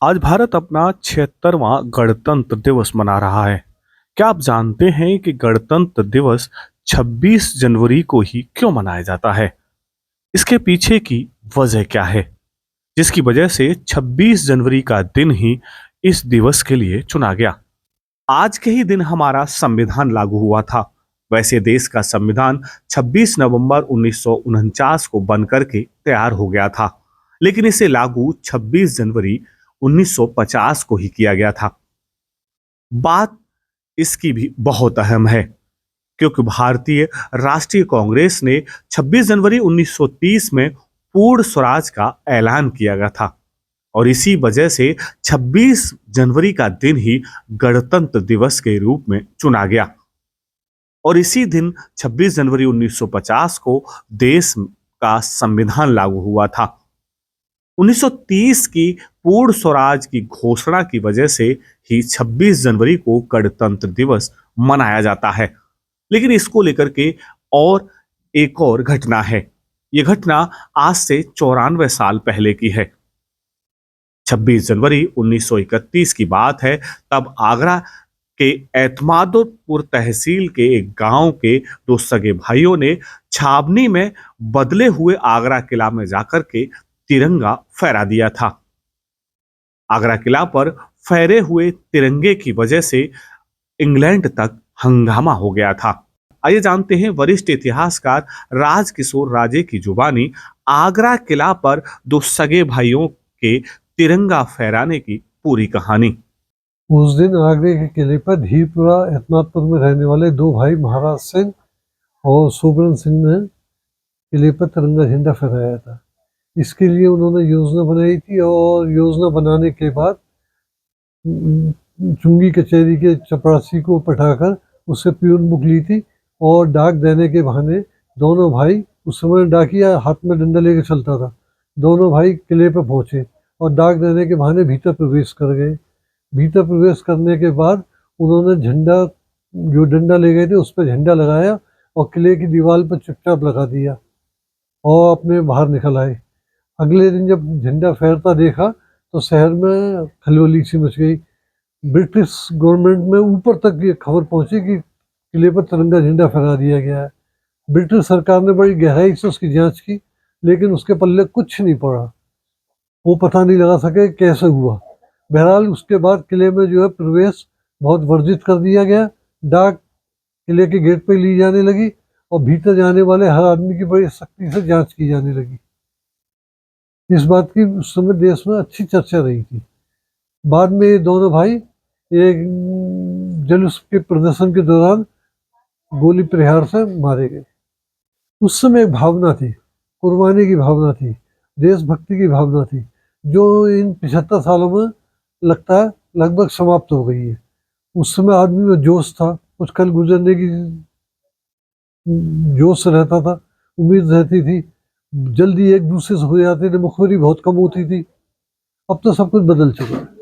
आज भारत अपना 76वां गणतंत्र दिवस मना रहा है। क्या आप जानते हैं कि गणतंत्र दिवस 26 जनवरी को ही क्यों मनाया जाता है? इसके पीछे की वजह क्या है, जिसकी वजह से 26 जनवरी का दिन ही इस दिवस के लिए चुना गया? आज के ही दिन हमारा संविधान लागू हुआ था। वैसे देश का संविधान 26 नवंबर 1949 को बनकर के तैयार हो गया था, लेकिन इसे लागू 26 जनवरी 1950 को ही किया गया था। बात इसकी भी बहुत अहम है, क्योंकि भारतीय राष्ट्रीय कांग्रेस ने 26 जनवरी 1930 में पूर्ण स्वराज का ऐलान किया गया था और इसी वजह से 26 जनवरी का दिन ही गणतंत्र दिवस के रूप में चुना गया। और इसी दिन 26 जनवरी 1950 को देश का संविधान लागू हुआ था। 1930 की पूर्ण स्वराज की घोषणा की वजह से ही 26 जनवरी को गणतंत्र दिवस मनाया जाता है। लेकिन इसको लेकर के और एक और घटना है। यह घटना आज से 94 साल पहले की है। 26 जनवरी 1931 की बात है। तब आगरा के एतमादुर तहसील के एक गांव के दो सगे भाइयों ने छावनी में बदले हुए आगरा किला में जाकर के तिरंगा फहरा दिया था। आगरा किला पर फहरे हुए तिरंगे की वजह से इंग्लैंड तक हंगामा हो गया था। आइए जानते हैं वरिष्ठ इतिहासकार राजकिशोर राजे की जुबानी आगरा किला पर दो सगे भाइयों के तिरंगा फहराने की पूरी कहानी। उस दिन आगरे के किले पर धीरपुरा एतमादपुर में रहने वाले दो भाई महाराज सिंह और सुब्रन सिंह ने किले पर तिरंगा झंडा फहराया था। इसके लिए उन्होंने योजना बनाई थी और योजना बनाने के बाद चुंगी कचहरी के चपरासी को पठाकर उससे प्यून बुक ली थी और डाक देने के बहाने दोनों भाई, उस समय डाकिया हाथ में डंडा लेकर चलता था, दोनों भाई किले पर पहुंचे और डाक देने के बहाने भीतर प्रवेश कर गए। भीतर प्रवेश करने के बाद उन्होंने झंडा, जो डंडा ले गए थे उस पर झंडा लगाया और किले की दीवार पर चुपचाप लगा दिया और अपने बाहर निकल आए। अगले दिन जब झंडा फहरता देखा तो शहर में खलबली सी मच गई। ब्रिटिश गवर्नमेंट में ऊपर तक ये खबर पहुंची कि किले पर तिरंगा झंडा फहरा दिया गया है। ब्रिटिश सरकार ने बड़ी गहराई से उसकी जांच की, लेकिन उसके पल्ले कुछ नहीं पड़ा। वो पता नहीं लगा सके कैसे हुआ। बहरहाल उसके बाद किले में जो है प्रवेश बहुत वर्जित कर दिया गया। डाक किले के गेट पे ली जाने लगी और भीतर जाने वाले हर आदमी की बड़ी सख्ती से जांच की जाने लगी। इस बात की उस समय देश में अच्छी चर्चा रही थी। बाद में ये दोनों भाई एक जुलूस के प्रदर्शन के दौरान गोली प्रहार से मारे गए। उस समय एक भावना थी, कुर्बानी की भावना थी, देशभक्ति की भावना थी, जो इन 75 सालों में लगता है लगभग समाप्त हो गई है। उस समय आदमी में जोश था, कुछ कल गुजरने की जोश रहता था, उम्मीद रहती थी, जल्दी एक दूसरे से हो जाते थे, मुखबिरी बहुत कम होती थी। अब तो सब कुछ बदल चुका है।